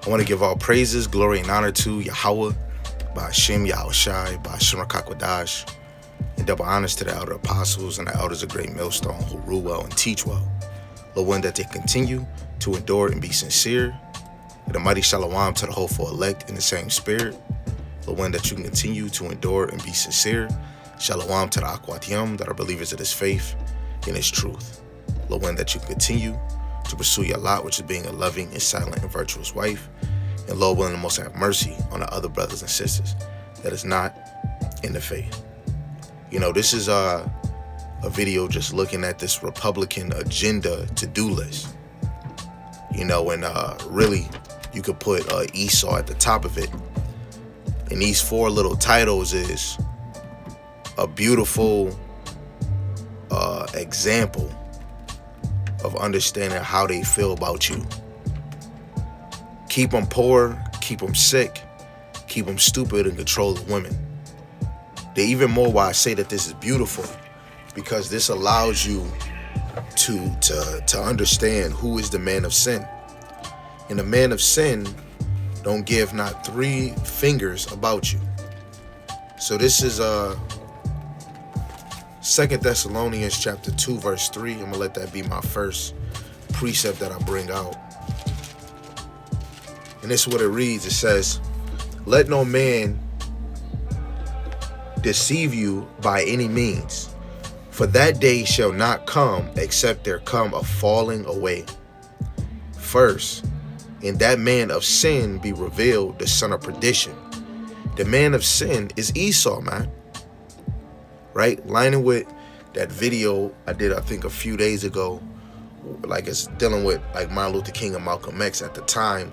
I want to give all praises, glory, and honor to Yahweh, by Hashem Yahushai, by Hashem Rakakwadash, and double honors to the elder apostles and the elders of Great Millstone who rule well and teach well. Lord, one that they continue to endure and be sincere. And a mighty shalom to the hopeful elect in the same spirit. Lord, one that you can continue to endure and be sincere. Shalom to the Akwatiyam that are believers of this faith and its truth. Lord, one that you can continue to pursue your lot, which is being a loving and silent and virtuous wife. And Lord willing, the most have mercy on the other brothers and sisters that is not in the faith. You know, this is a video just looking at this Republican agenda to-do list. You know, and really, you could put Esau at the top of it. And these four little titles is a beautiful example of understanding how they feel about you. Keep them poor, keep them sick, keep them stupid, and control the women. They even more why I say that this is beautiful, because this allows you to understand who is the man of sin. And the man of sin don't give not three fingers about you. So this is 2 Thessalonians chapter 2, verse 3. I'm going to let that be my first precept that I bring out. And this is what it reads. It says, "Let no man deceive you by any means, for that day shall not come except there come a falling away first, and that man of sin be revealed, the son of perdition." The man of sin is Esau, man. Right? Lining with that video I did, I think, a few days ago, like it's dealing with like Martin Luther King and Malcolm X. At the time,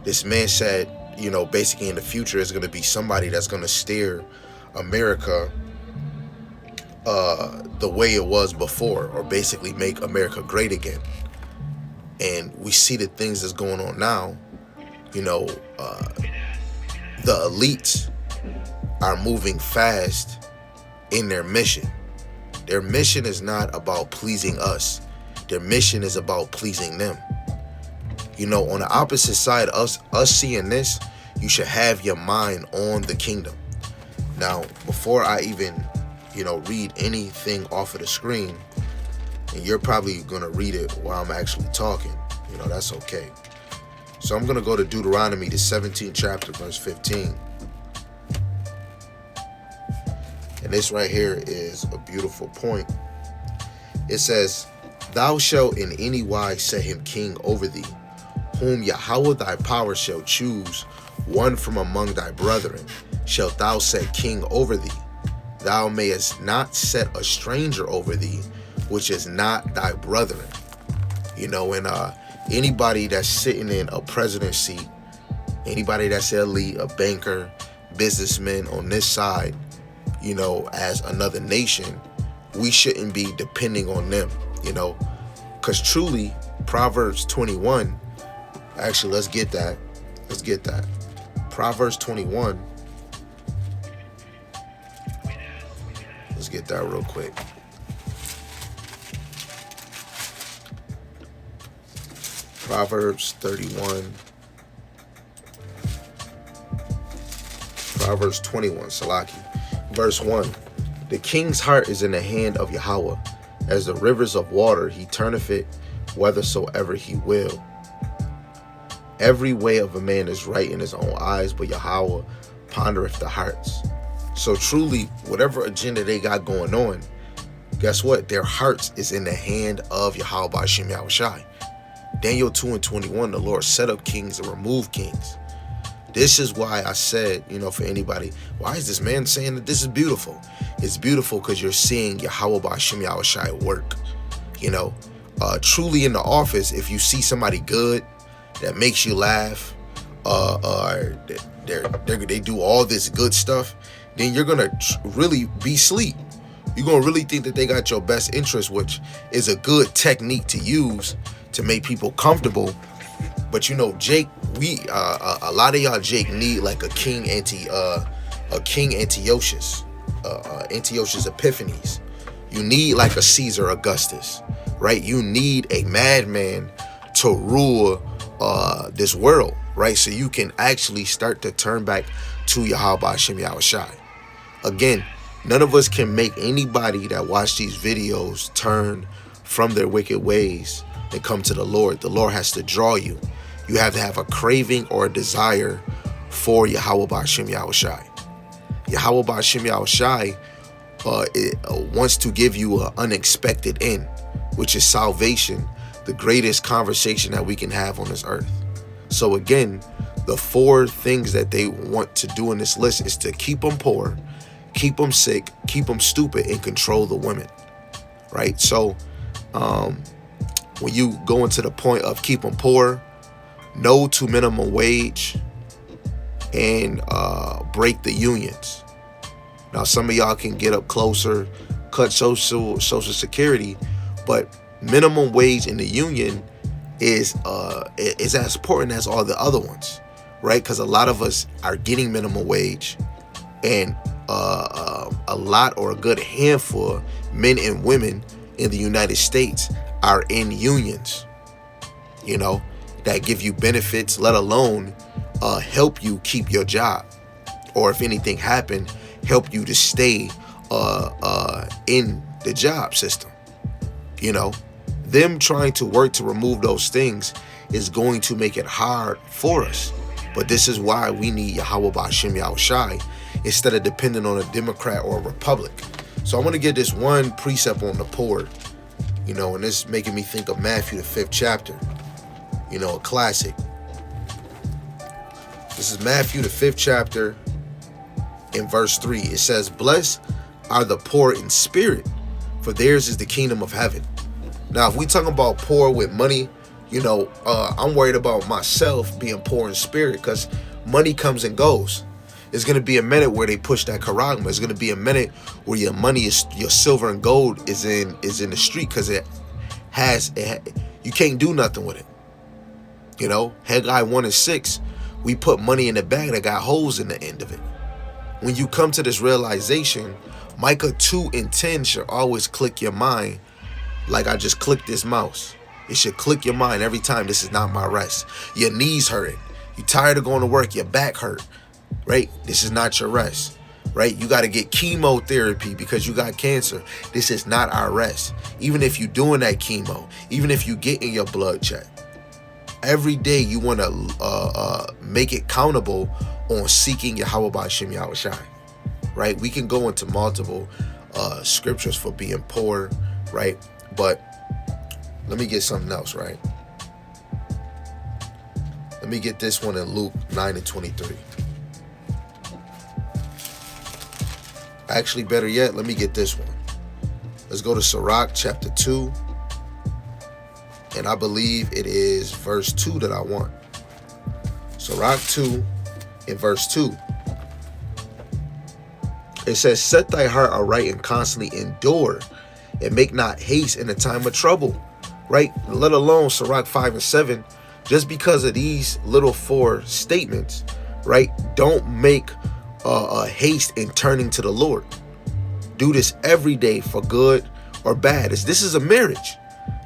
this man said, you know, basically in the future is going to be somebody that's going to steer America the way it was before, or basically make America great again. And we see the things that's going on now. You know, the elites are moving fast in their mission. Their mission is not about pleasing us. Their mission is about pleasing them. You know, on the opposite side, us seeing this, you should have your mind on the kingdom. Now, before I even, you know, read anything off of the screen, and you're probably going to read it while I'm actually talking, you know, that's okay. So I'm going to go to Deuteronomy, the 17th chapter, verse 15. And this right here is a beautiful point. It says, "Thou shalt in any wise set him king over thee, whom Yahweh thy power shall choose, one from among thy brethren, shalt thou set king over thee. Thou mayest not set a stranger over thee, which is not thy brethren." You know, and anybody that's sitting in a president seat, anybody that's elite, a banker, businessman on this side, you know, as another nation, we shouldn't be depending on them, you know, because truly, Proverbs 21, actually, let's get that. Proverbs 21. Let's get that real quick. Proverbs 31. Proverbs 21, Salaki. Verse 1. "The king's heart is in the hand of Yahweh. As the rivers of water, he turneth it whithersoever he will. Every way of a man is right in his own eyes, but Yahweh pondereth the hearts." So truly, whatever agenda they got going on, guess what? Their hearts is in the hand of Yahweh B'Shem Yahushai. Daniel 2 and 21, the Lord set up kings and removed kings. This is why I said, you know, for anybody, why is this man saying that this is beautiful? It's beautiful because you're seeing Yahweh B'Shem Yahushai work. You know, truly in the office, if you see somebody good that makes you laugh, they do all this good stuff, then you're gonna really be sleep. You're gonna really think that they got your best interest, which is a good technique to use to make people comfortable. But you know, Jake, a lot of y'all Jake need like a King Antiochus, Antiochus Epiphanes. You need like a Caesar Augustus, right? You need a madman to rule this world, right? So you can actually start to turn back to Yahweh Hashem Yahushai. Again, none of us can make anybody that watch these videos turn from their wicked ways and come to the Lord. The Lord has to draw you. You have to have a craving or a desire for Yahweh Hashem Yahushai. Yahweh Hashem Yahushai wants to give you an unexpected end, which is salvation, the greatest conversation that we can have on this earth. So again, the 4 things that they want to do in this list is to keep them poor, keep them sick, keep them stupid, and control the women, right? So when you go into the point of keep them poor, no to minimum wage, and break the unions. Now, some of y'all can get up closer, cut social security, but minimum wage in the union is as important as all the other ones, right? Because a lot of us are getting minimum wage, and a lot or a good handful of men and women in the United States are in unions, you know, that give you benefits, let alone help you keep your job, or if anything happened, help you to stay in the job system. You know, them trying to work to remove those things is going to make it hard for us. But this is why we need Yahweh Hashem Yahushai instead of depending on a Democrat or a Republic. So I want to get this one precept on the poor, you know, and this is making me think of Matthew, the 5th chapter, you know, a classic. This is Matthew, the 5th chapter, in verse 3. It says, "Blessed are the poor in spirit, for theirs is the kingdom of heaven." Now, if we talking about poor with money, you know, I'm worried about myself being poor in spirit, because money comes and goes. It's going to be a minute where they push that charagma. It's going to be a minute where your money is, your silver and gold is in the street, because you can't do nothing with it. You know, Haggai 1:6, we put money in the bag that got holes in the end of it. When you come to this realization, Micah 2:10 should always click your mind like I just clicked this mouse. It should click your mind every time. This is not my rest. Your knees hurting. You tired of going to work. Your back hurt. Right? This is not your rest. Right? You got to get chemotherapy because you got cancer. This is not our rest. Even if you're doing that chemo, even if you getting your blood checked, every day you want to make it countable on seeking Yahweh Hashem Yahushai. Right? We can go into multiple scriptures for being poor, right? But let me get something else, right? Let me get this one in Luke 9:23. Actually, better yet, let me get this one. Let's go to Sirach chapter 2. And I believe it is verse 2 that I want. Sirach 2 in verse 2. It says, "Set thy heart aright and constantly endure, and make not haste in the time of trouble." Right? Let alone Sirach 5:7. Just because of these little 4 statements, right? Don't make a haste in turning to the Lord. Do this every day for good or bad. This is a marriage.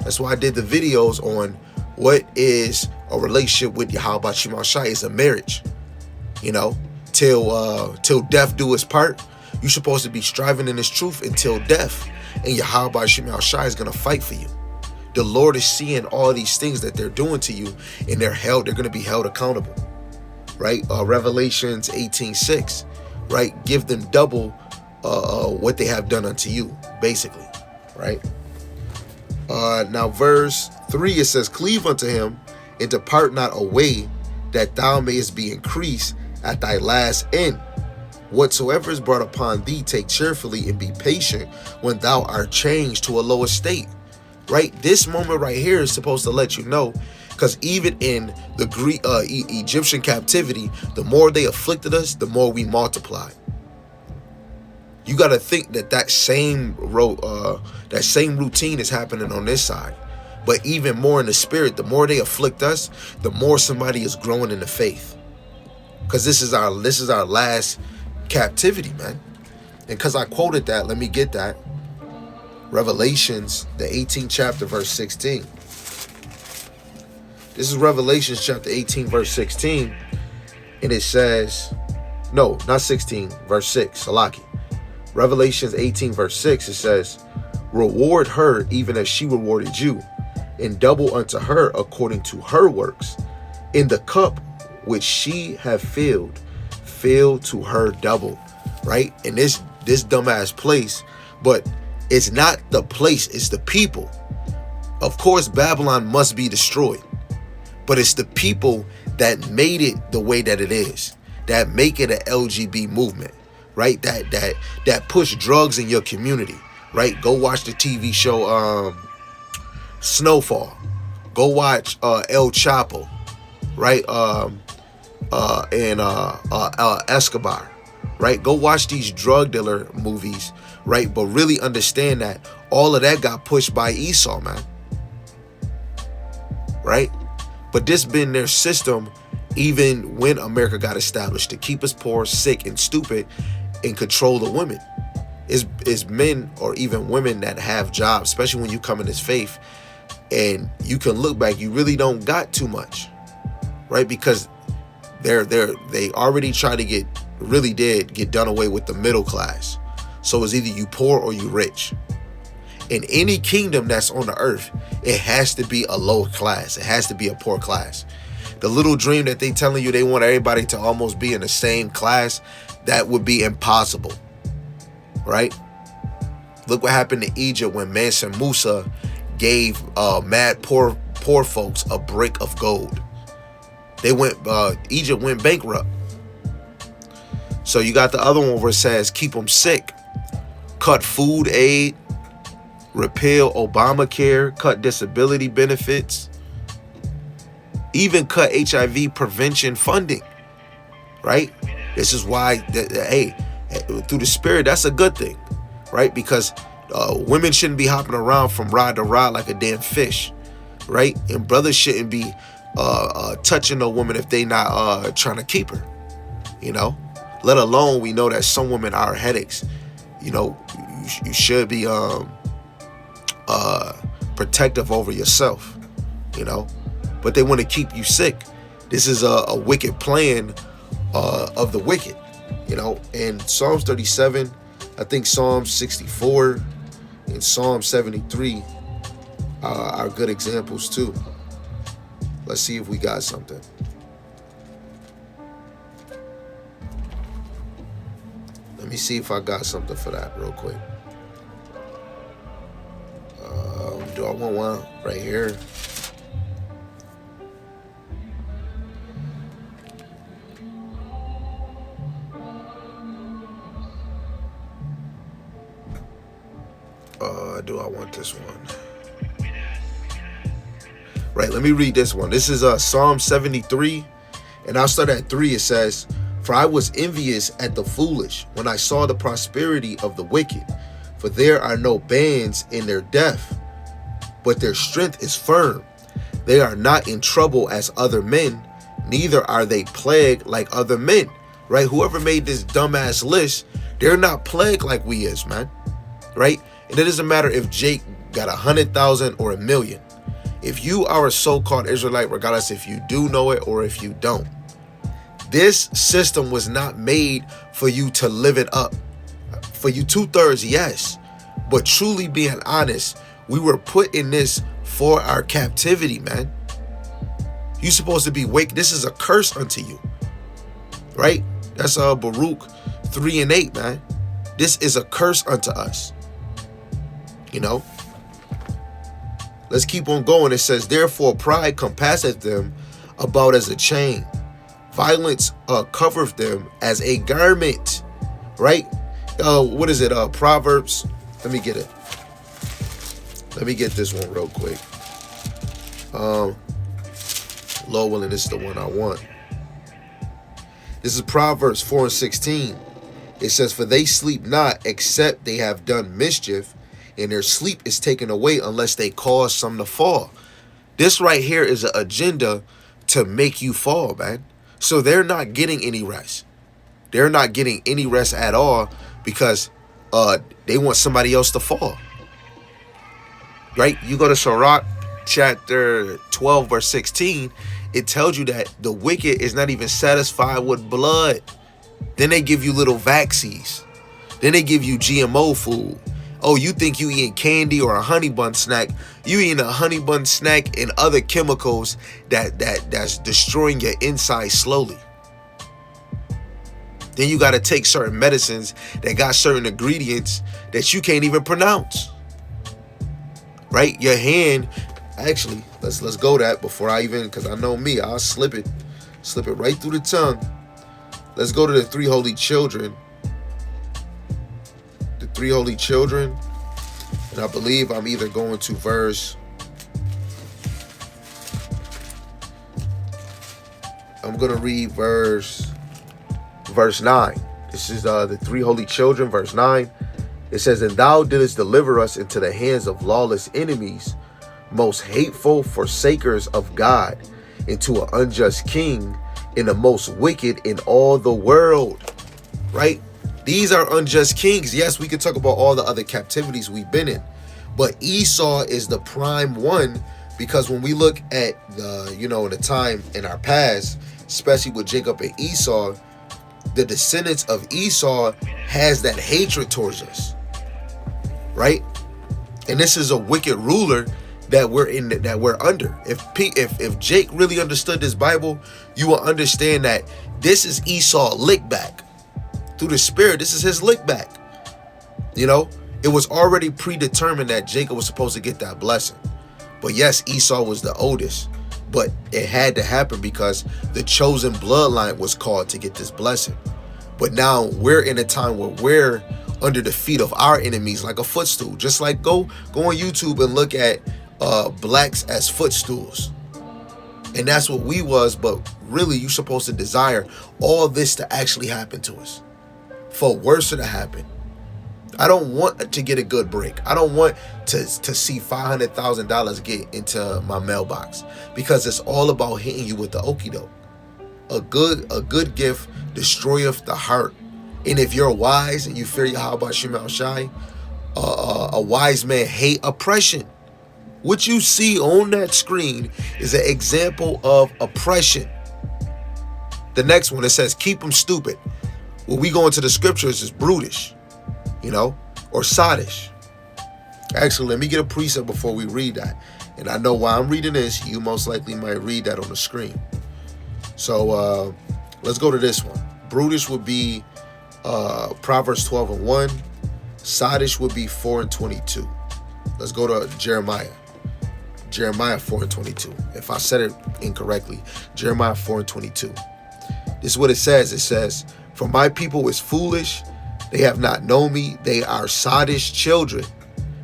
That's why I did the videos on what is a relationship with Yahweh Hashem Yahushai. Is a marriage. You know, till death do its part. You're supposed to be striving in this truth until death, and Yahweh Hashem Yahushai is gonna fight for you. The Lord is seeing all these things that they're doing to you, and they're going to be held accountable, right? Revelations 18:6, right? Give them double what they have done unto you, basically, right? Now, verse 3, it says, "Cleave unto him, and depart not away, that thou mayest be increased at thy last end. Whatsoever is brought upon thee, take cheerfully, and be patient when thou art changed to a lower state." Right? This moment right here is supposed to let you know, because even in the Egyptian captivity, the more they afflicted us, the more we multiplied. You got to think that same routine is happening on this side, but even more in the spirit. The more they afflict us, the more somebody is growing in the faith, because this is our last captivity, man. And because I quoted that, let me get that. Revelations, the 18th chapter, verse 16. This is Revelations chapter 18, verse 16. And it says, no, not 16, verse 6, Salaki. Revelations 18, verse 6, it says, reward her even as she rewarded you, and double unto her according to her works. In the cup which she have filled, fill to her double. Right? In this dumbass place, but it's not the place, it's the people. Of course, Babylon must be destroyed, but it's the people that made it the way that it is, that make it an LGB movement, right? That push drugs in your community, right? Go watch the TV show Snowfall. Go watch El Chapo, right? And Escobar, right? Go watch these drug dealer movies, right? But really understand that all of that got pushed by Esau, man, right? But this been their system even when America got established, to keep us poor, sick, and stupid, and control the women. Is men or even women that have jobs, especially when you come in this faith, and you can look back, you really don't got too much, right? Because they already try to get done away with the middle class. So it's either you poor or you rich. In any kingdom that's on the earth, it has to be a lower class. It has to be a poor class. The little dream that they telling you they want everybody to almost be in the same class, that would be impossible, right? Look what happened to Egypt when Mansa Musa gave mad poor folks a brick of gold. Egypt went bankrupt. So you got the other one where it says keep them sick, cut food aid, repeal Obamacare, cut disability benefits, even cut HIV prevention funding, right? This is why, hey, through the spirit, that's a good thing, right? Because women shouldn't be hopping around from rod to rod like a damn fish, right? And brothers shouldn't be touching a woman if they not trying to keep her, you know? Let alone we know that some women are headaches. You know, you should be protective over yourself, you know? But they want to keep you sick. This is a wicked plan of the wicked, you know? And Psalms 37, I think Psalm 64 and Psalm 73 are good examples too. Let's see if we got something. Let me see if I got something for that real quick. Do I want one right here? Do I want this one? Right, let me read this one. This is Psalm 73, and I'll start at 3. It says, for I was envious at the foolish when I saw the prosperity of the wicked, for there are no bands in their death, but their strength is firm. They are not in trouble as other men, neither are they plagued like other men. Right? Whoever made this dumbass list, they're not plagued like we is, man. Right? And it doesn't matter if Jake got 100,000 or 1 million. If you are a so-called Israelite, regardless if you do know it or if you don't, this system was not made for you to live it up. For you 2/3, yes. But truly being honest, we were put in this for our captivity, man. You supposed to be wake. This is a curse unto you. Right? That's Baruch 3 and 8, man. This is a curse unto us. You know? Let's keep on going. It says, therefore pride compasseth them about as a chain. Violence covereth them as a garment. Right? What is it? Proverbs. Let me get it. Let me get this one real quick. Lord willing, this is the one I want. This is Proverbs 4 and 16. It says, for they sleep not except they have done mischief, and their sleep is taken away unless they cause some to fall. This right here is an agenda to make you fall, man. So they're not getting any rest. They're not getting any rest at all because they want somebody else to fall. Right? You go to Sirach chapter 12, verse 16, it tells you that the wicked is not even satisfied with blood. Then they give you little vaccines. Then they give you GMO food. Oh, you think you eating candy or a honey bun snack? You eating a honey bun snack and other chemicals that's destroying your insides slowly. Then you got to take certain medicines that got certain ingredients that you can't even pronounce. Right? Your hand, actually, let's go that before I even, because I know me, I'll slip it right through the tongue. Let's go to the three holy children. The three holy children. And I believe I'm either going to I'm going to read verse 9. This is the three holy children, verse 9. It says, "And thou didst deliver us into the hands of lawless enemies, most hateful forsakers of God, into an unjust king, and the most wicked in all the world." Right? These are unjust kings. Yes, we could talk about all the other captivities we've been in, but Esau is the prime one, because when we look at the time in our past, especially with Jacob and Esau, the descendants of Esau has that hatred towards us, right? And this is a wicked ruler that we're under. If Jake really understood this Bible, you will understand that this is Esau lick back through the Spirit. This is his lick back. It was already predetermined that Jacob was supposed to get that blessing. But yes, Esau was the oldest, but it had to happen because the chosen bloodline was called to get this blessing. But now we're in a time where we're under the feet of our enemies like a footstool. Just like go on YouTube and look at blacks as footstools. And that's what we was, but really you're supposed to desire all this to actually happen to us. For worse to happen. I don't want to get a good break. I don't want to see $500,000 get into my mailbox, because it's all about hitting you with the okie doke. A good gift destroyeth the heart. And if you're wise and you fear Yahweh Shem Shai, a wise man hate oppression. What you see on that screen is an example of oppression. The next one, it says, keep them stupid. When we go into the scriptures, it's brutish, or sottish. Actually, let me get a precept before we read that. And I know why I'm reading this. You most likely might read that on the screen. So let's go to this one. Brutish would be Proverbs 12:1. Sottish would be 4:22. Let's go to Jeremiah. Jeremiah 4:22. If I said it incorrectly, Jeremiah 4:22. This is what it says. It says, "For my people is foolish, they have not known me, they are sottish children.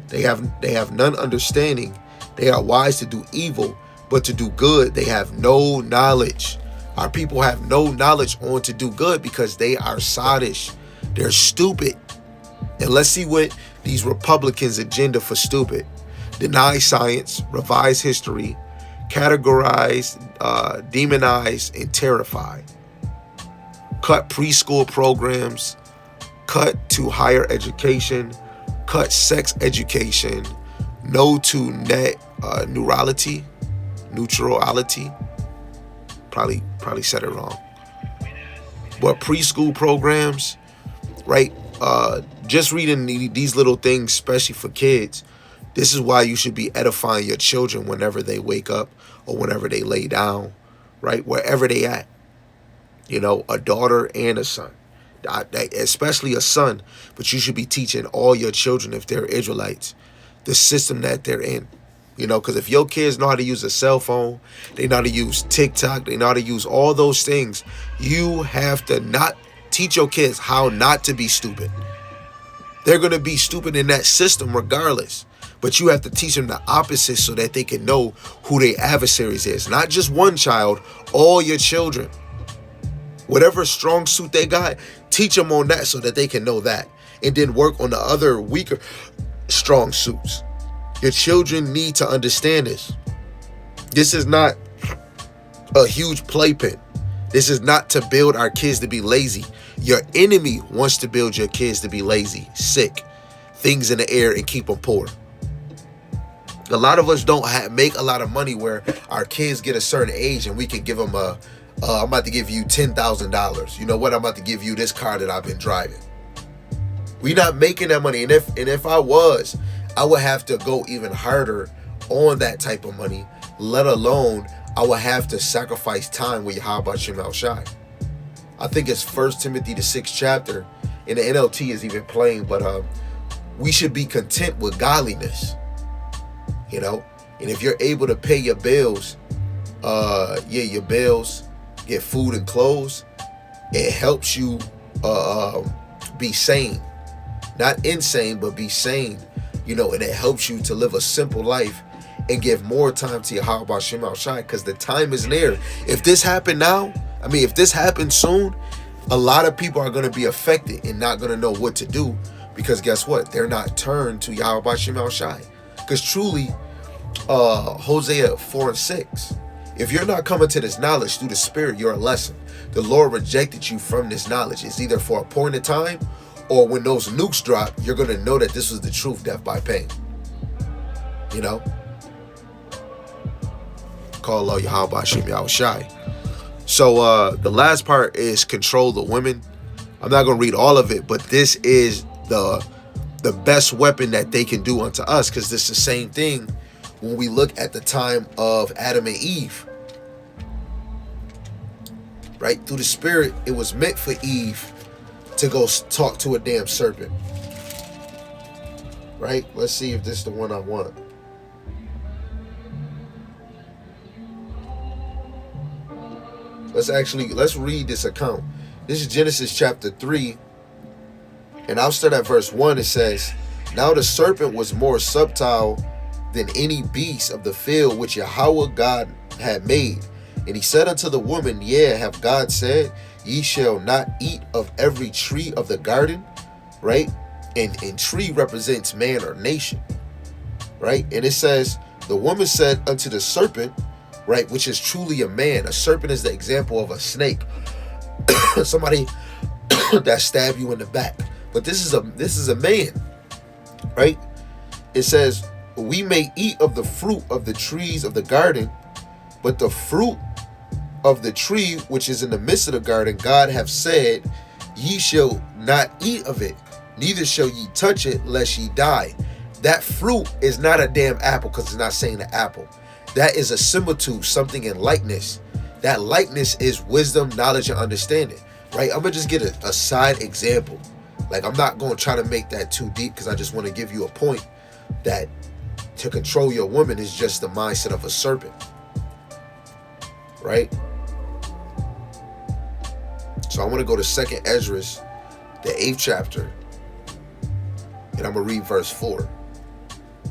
They have none understanding. They are wise to do evil, but to do good they have no knowledge." Our people have no knowledge on to do good because they are sottish. They're stupid. And let's see what these Republicans' agenda for stupid. Deny science, revise history, categorize, demonize, and terrify. Cut preschool programs, cut to higher education, cut sex education, no to net neutrality. Probably said it wrong. But preschool programs, right? Just reading these little things, especially for kids, this is why you should be edifying your children whenever they wake up or whenever they lay down, right? Wherever they at. A daughter and a son, especially a son, but you should be teaching all your children, if they're Israelites, the system that they're in. Because if your kids know how to use a cell phone, they know how to use TikTok, they know how to use all those things, you have to not teach your kids how not to be stupid. They're going to be stupid in that system regardless. But you have to teach them the opposite so that they can know who their adversaries is. Not just one child, all your children. Whatever strong suit they got, teach them on that so that they can know that. And then work on the other weaker strong suits. Your children need to understand this. This is not a huge playpen. This is not to build our kids to be lazy. Your enemy wants to build your kids to be lazy, sick, things in the air, and keep them poor. A lot of us don't make a lot of money where our kids get a certain age and we can give them I'm about to give you $10,000. You know what? I'm about to give you this car that I've been driving. We not making that money. And if I was, I would have to go even harder on that type of money, let alone I would have to sacrifice time with Yahweh Shem El Shai. I think it's 1 Timothy, the 6th chapter, and the NLT is even playing, but we should be content with godliness, you know? And if you're able to pay your bills, your bills, get food and clothes, it helps you be sane. Not insane, but be sane, you know, and it helps you to live a simple life and give more time to Yahweh Shem El Shai, because the time is near. If this happened now, if this happens soon, a lot of people are going to be affected and not going to know what to do, because guess what? They're not turned to Yahweh Shem El Shai. Because truly, Hosea 4:6, if you're not coming to this knowledge through the Spirit, you're a lesson. The Lord rejected you from this knowledge. It's either for a point in time, or when those nukes drop, you're going to know that this was the truth, death by pain. You know? Call Allah Yahweh Shem El Shai. So the last part is control the women. I'm not going to read all of it, but this is the best weapon that they can do unto us, because this is the same thing when we look at the time of Adam and Eve. Right? Through the Spirit, it was meant for Eve to go talk to a damn serpent. Right? Let's see if this is the one I want. Let's read this account. This is Genesis chapter 3. And I'll start at verse 1. It says, "Now the serpent was more subtle than any beast of the field which Yahweh God had made. And he said unto the woman, Yea, have God said, Ye shall not eat of every tree of the garden?" Right? And tree represents man or nation. Right? And it says, "The woman said unto the serpent," right, which is truly a man. A serpent is the example of a snake. Somebody that stab you in the back. But this is a man. Right? It says, "We may eat of the fruit of the trees of the garden, but the fruit of the tree which is in the midst of the garden, God hath said, Ye shall not eat of it, neither shall ye touch it, lest ye die." That fruit is not a damn apple, because it's not saying the apple. That is a similitude, something in likeness. That likeness is wisdom, knowledge, and understanding. Right? I'm going to just get a side example. Like, I'm not going to try to make that too deep, because I just want to give you a point that to control your woman is just the mindset of a serpent. Right? So I want to go to 2nd Esdras, the 8th chapter, and I'm going to read verse 4.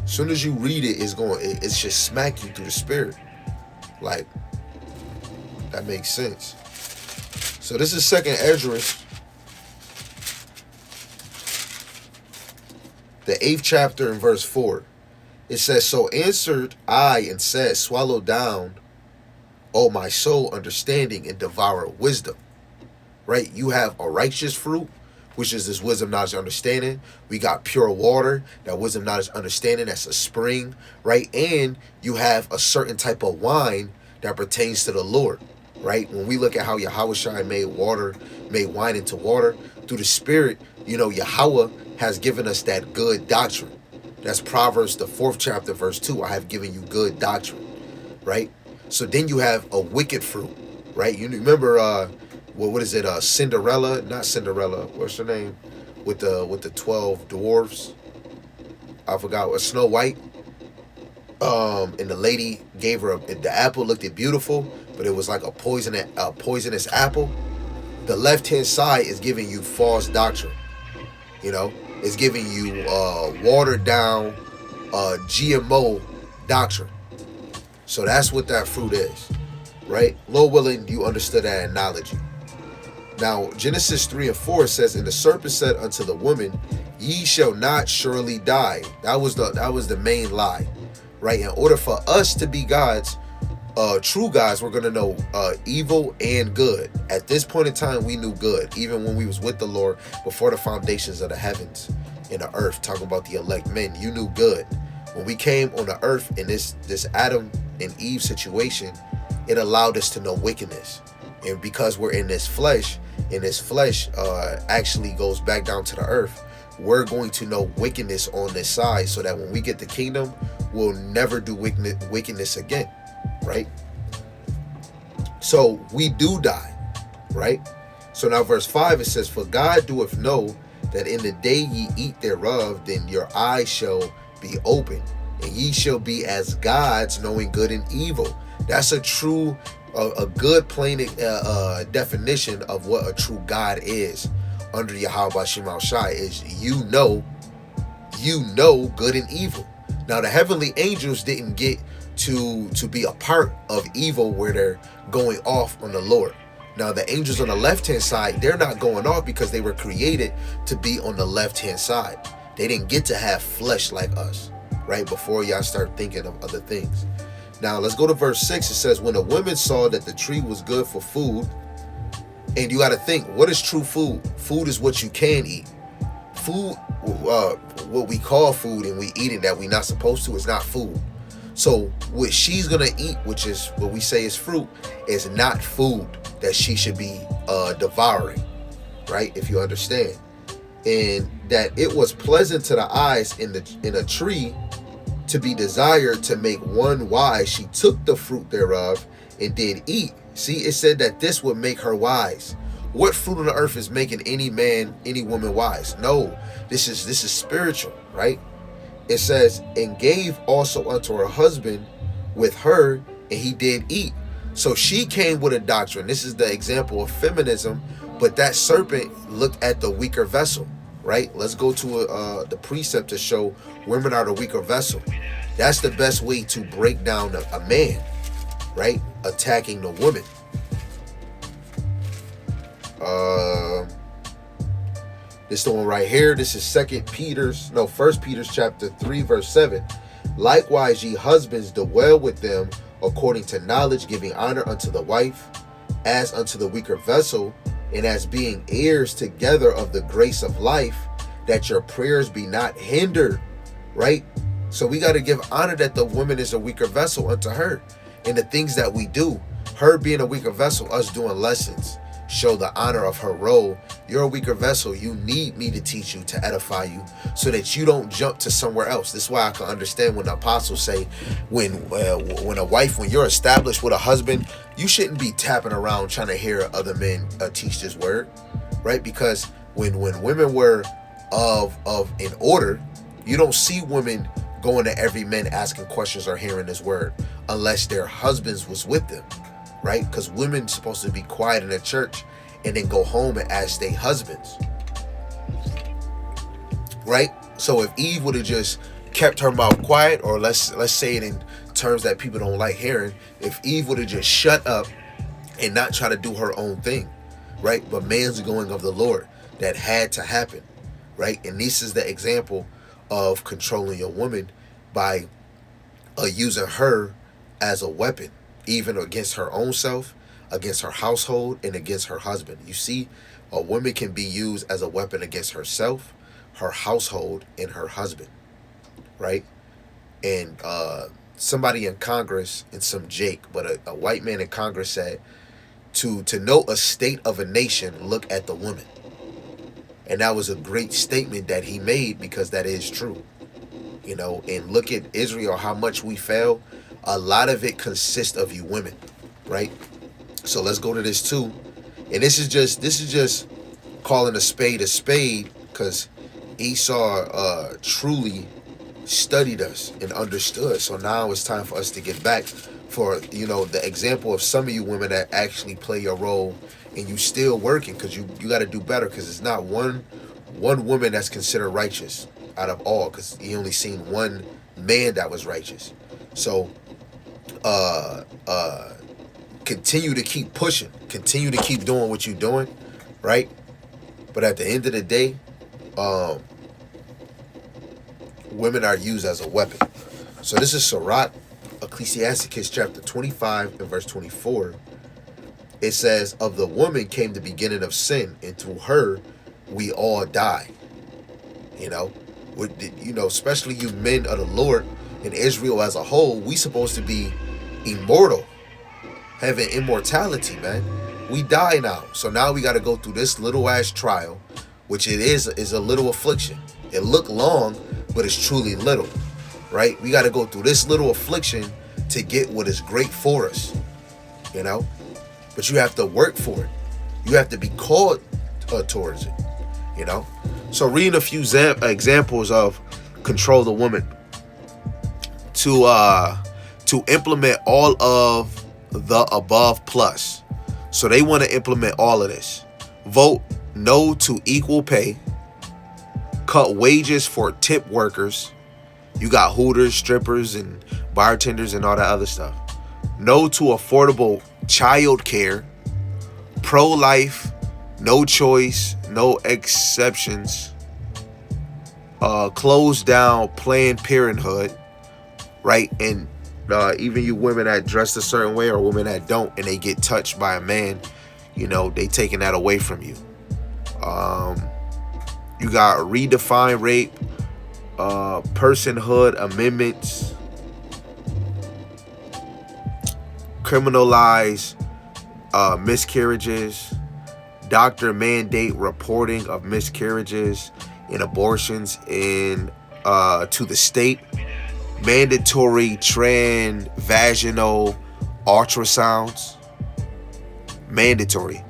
As soon as you read it, it should smack you through the Spirit. Like, that makes sense. So this is 2nd Esdras, the 8th chapter and verse 4. It says, "So answered I and said, Swallow down, O my soul, understanding, and devour wisdom." Right? You have a righteous fruit, which is this wisdom, knowledge, understanding. We got pure water, that wisdom, knowledge, understanding, that's a spring, right? And you have a certain type of wine that pertains to the Lord, right? When we look at how Yahweh Shai made wine into water, through the Spirit, you know, Yahweh has given us that good doctrine. That's Proverbs, the 4th chapter, verse 2. "I have given you good doctrine," right? So then you have a wicked fruit, right? You remember, what is it? Cinderella, not Cinderella. What's her name? With the 12 dwarves. I forgot. Snow White. And the lady gave her the apple. Looked beautiful, but it was like a poisonous apple. The left-hand side is giving you false doctrine. You know, it's giving you watered down GMO doctrine. So that's what that fruit is, right? Lord willing, you understood that analogy. Now, Genesis 3 and 4 says, "And the serpent said unto the woman, Ye shall not surely die." That was the main lie, right? In order for us to be gods, true gods, we're going to know evil and good. At this point in time, we knew good, even when we was with the Lord before the foundations of the heavens and the earth, talking about the elect men. You knew good, When we came on the earth in this Adam and Eve situation, it allowed us to know wickedness. And because we're in this flesh, and this flesh actually goes back down to the earth, we're going to know wickedness on this side, so that when we get the kingdom, we'll never do wickedness again, right? So we do die, right? So now verse 5, it says, "For God doeth know that in the day ye eat thereof, then your eyes shall be open, and ye shall be as gods, knowing good and evil." That's a true, a good plain definition of what a true God is under Yahweh Bashim Al Shai, is you know good and evil. Now the heavenly angels didn't get to be a part of evil where they're going off on the Lord. Now the angels on the left-hand side, they're not going off because they were created to be on the left-hand side. They didn't get to have flesh like us, right? Before y'all start thinking of other things. Now let's go to verse 6. It says, "When the women saw that the tree was good for food," and you got to think, what is true food? Food is what you can eat. Food, what we call food and we eat it that we're not supposed to, is not food. So what she's gonna eat, which is what we say is fruit, is not food that she should be devouring, right? If you understand. And that it was pleasant to the eyes in a tree to be desired to make one wise. She took the fruit thereof and did eat. See, it said that this would make her wise. What fruit on the earth is making any man, any woman wise? No, this is spiritual, right? It says, "And gave also unto her husband with her, and he did eat." So she came with a doctrine. This is the example of feminism, but that serpent looked at the weaker vessel, right? Let's go to the precept to show women are the weaker vessel. That's the best way to break down a man, right? Attacking the woman. This the one right here. This is First Peter's chapter 3, verse 7. "Likewise, ye husbands, dwell with them according to knowledge, giving honor unto the wife, as unto the weaker vessel, and as being heirs together of the grace of life, that your prayers be not hindered." Right? So we got to give honor that the woman is a weaker vessel unto her. And the things that we do, her being a weaker vessel, us doing lessons, show the honor of her role. You're a weaker vessel. You need me to teach you, to edify you, so that you don't jump to somewhere else. This is why I can understand when the apostles say, when you're established with a husband, you shouldn't be tapping around trying to hear other men teach this word, right? Because when women were in order, you don't see women going to every man asking questions or hearing this word unless their husbands was with them, right? Because women supposed to be quiet in the church and then go home and ask their husbands, right? So if Eve would have just kept her mouth quiet, or let's say it in terms that people don't like hearing, if Eve would have just shut up and not try to do her own thing, right? But man's going of the Lord, that had to happen, right? And this is the example of controlling your woman by using her as a weapon, even against her own self, against her household, and against her husband. You see, a woman can be used as a weapon against herself, her household, and her husband, right? And somebody in Congress, and some Jake, but a white man in Congress said, to know a state of a nation, look at the woman. And that was a great statement that he made, because that is true. You know, and look at Israel, how much we fail. A lot of it consists of you women, right? So let's go to this too. And this is just calling a spade, because Esau truly studied us and understood. So now it's time for us to get back for, the example of some of you women that actually play your role, and you still working, because you got to do better, because it's not one woman that's considered righteous out of all, because he only seen one man that was righteous. So continue to keep pushing, continue to keep doing what you're doing, right? But at the end of the day, women are used as a weapon. So this is Sirach, Ecclesiasticus chapter 25 and verse 24. It says, "Of the woman came the beginning of sin, and through her we all die." Especially you men of the Lord and Israel as a whole, we supposed to be immortal, having immortality, man. We die now. So now we got to go through this little ass trial, which it is a little affliction. It look long, but it's truly little, right? We got to go through this little affliction to get what is great for us, you know? But you have to work for it. You have to be called towards it, you know? So reading a few examples of control the woman to implement all of the above plus. So they want to implement all of this. Vote no to equal pay. Cut wages for tip workers. You got hooters, strippers, and bartenders and all that other stuff. No to affordable child care. Pro-life. No choice. No exceptions. Close down Planned Parenthood. Right? And even you women that dress a certain way or women that don't and they get touched by a man, you know, they taking that away from you. You got redefine rape, personhood amendments, criminalize miscarriages, doctor mandate reporting of miscarriages and abortions to the state. Mandatory transvaginal ultrasounds. Mandatory.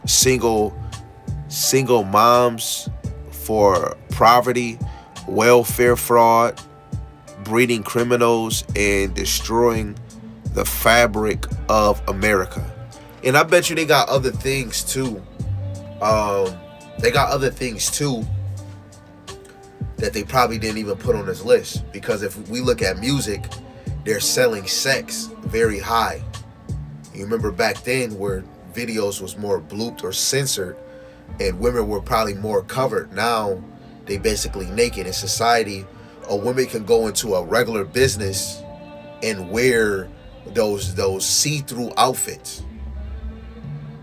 Single moms for poverty, welfare fraud, breeding criminals, and destroying the fabric of America. And I bet you they got other things too. That they probably didn't even put on this list, because if we look at music, they're selling sex very high. You remember back then where videos was more blooped or censored and women were probably more covered. Now they basically naked. In society, a woman can go into a regular business and wear those see-through outfits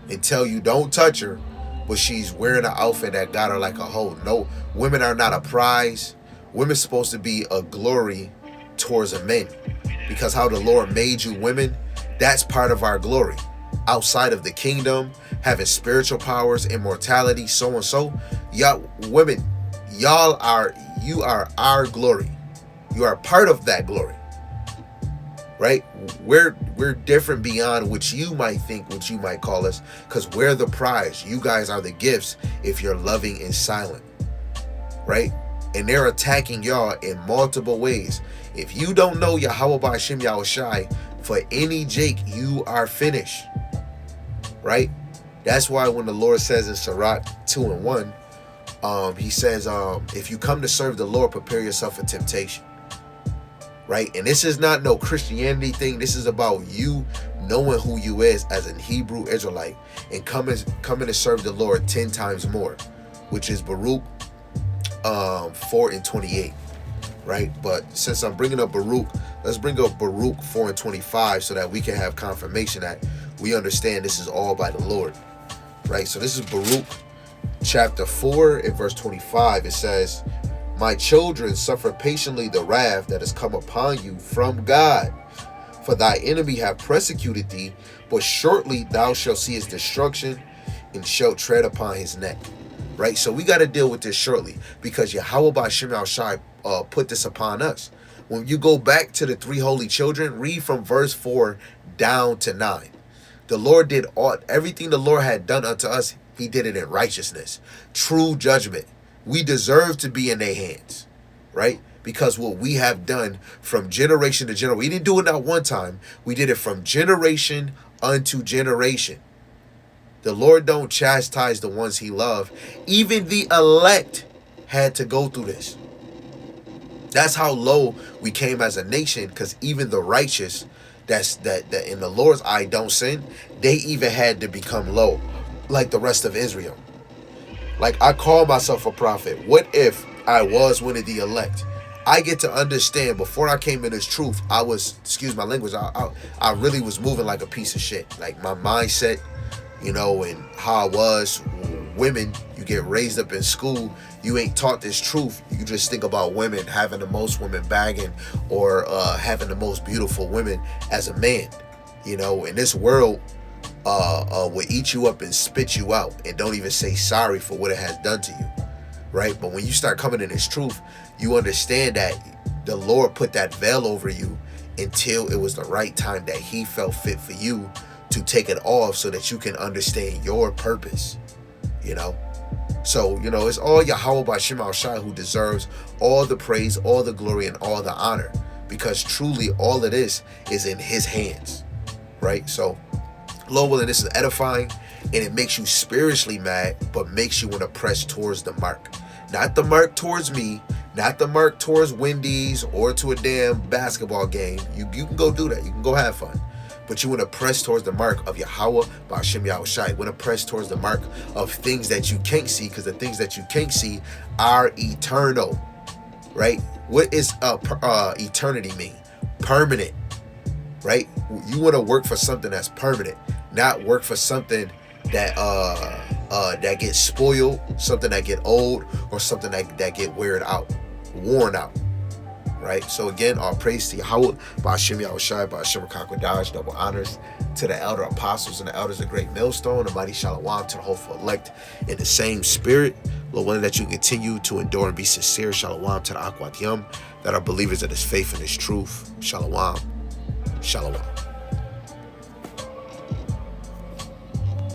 and tell you don't touch her, but she's wearing an outfit that got her like a hoe. No, women are not a prize. Women's supposed to be a glory towards a man, because how the Lord made you women, that's part of our glory. Outside of the kingdom, having spiritual powers, immortality, so and so, y'all women, you are our glory. You are part of that glory, right? We're different beyond what you might think, what you might call us, because we're the prize. You guys are the gifts if you're loving and silent, right? And they're attacking y'all in multiple ways. If you don't know Yahweh Ba'Shem Yahushai, for any Jake, you are finished, right? That's why when the Lord says in Sirach 2:1, he says, if you come to serve the Lord, prepare yourself for temptation. Right? And this is not no Christianity thing. This is about you knowing who you is as an Hebrew Israelite and coming to serve the Lord 10 times more, which is Baruch 4:28. Right? But since I'm bringing up Baruch, let's bring up Baruch 4:25 so that we can have confirmation that we understand this is all by the Lord. Right? So this is Baruch chapter 4 and verse 25. It says, my children, suffer patiently the wrath that has come upon you from God. For thy enemy have persecuted thee, but shortly thou shalt see his destruction and shalt tread upon his neck. Right? So we got to deal with this shortly, because Yahweh Ba'Shem Yahushai put this upon us. When you go back to the three holy children, read from verse 4 down to 9. The Lord did everything the Lord had done unto us. He did it in righteousness, true judgment. We deserve to be in their hands, right? Because what we have done from generation to generation, we didn't do it not one time. We did it from generation unto generation. The Lord don't chastise the ones he loved. Even the elect had to go through this. That's how low we came as a nation, because even the righteous, that in the Lord's eye don't sin, they even had to become low, like the rest of Israel. Like, I call myself a prophet. What if I was one of the elect? I get to understand, before I came in this truth, I was, excuse my language, I really was moving like a piece of shit. Like my mindset, you know, and how I was. Women, you you get raised up in school, you ain't taught this truth. You just think about women having the most women bagging, or having the most beautiful women as a man. You know, in this world, will eat you up and spit you out and don't even say sorry for what it has done to you, right? But when you start coming in this truth, you understand that the Lord put that veil over you until it was the right time that he felt fit for you to take it off, so that you can understand your purpose, you know? So, you know, it's all Yahweh Ba'Shem Al-Shai who deserves all the praise, all the glory, and all the honor, because truly all of this is in his hands, right? So, Lord willing, this is edifying, and it makes you spiritually mad, but makes you want to press towards the mark. Not the mark towards me, not the mark towards Wendy's or to a damn basketball game. You can go do that. You can go have fun. But you want to press towards the mark of Yahweh Ba'Shem Yahushai. You want to press towards the mark of things that you can't see, because the things that you can't see are eternal, right? What is eternity mean? Permanent, right? You want to work for something that's permanent, not work for something that that gets spoiled, something that get old, or something that get worn out. Right? So again, all praise to Yahweh, Ba'Shem Yahushai, Ba'Shem Kakwadash, double honors to the elder apostles and the elders of Great Millstone, the mighty Shalom to the hopeful elect in the same spirit. Lord willing, that you continue to endure and be sincere. Shalom to the Akwat Yam, that are believers of this faith and this truth. Shalom. Shalom.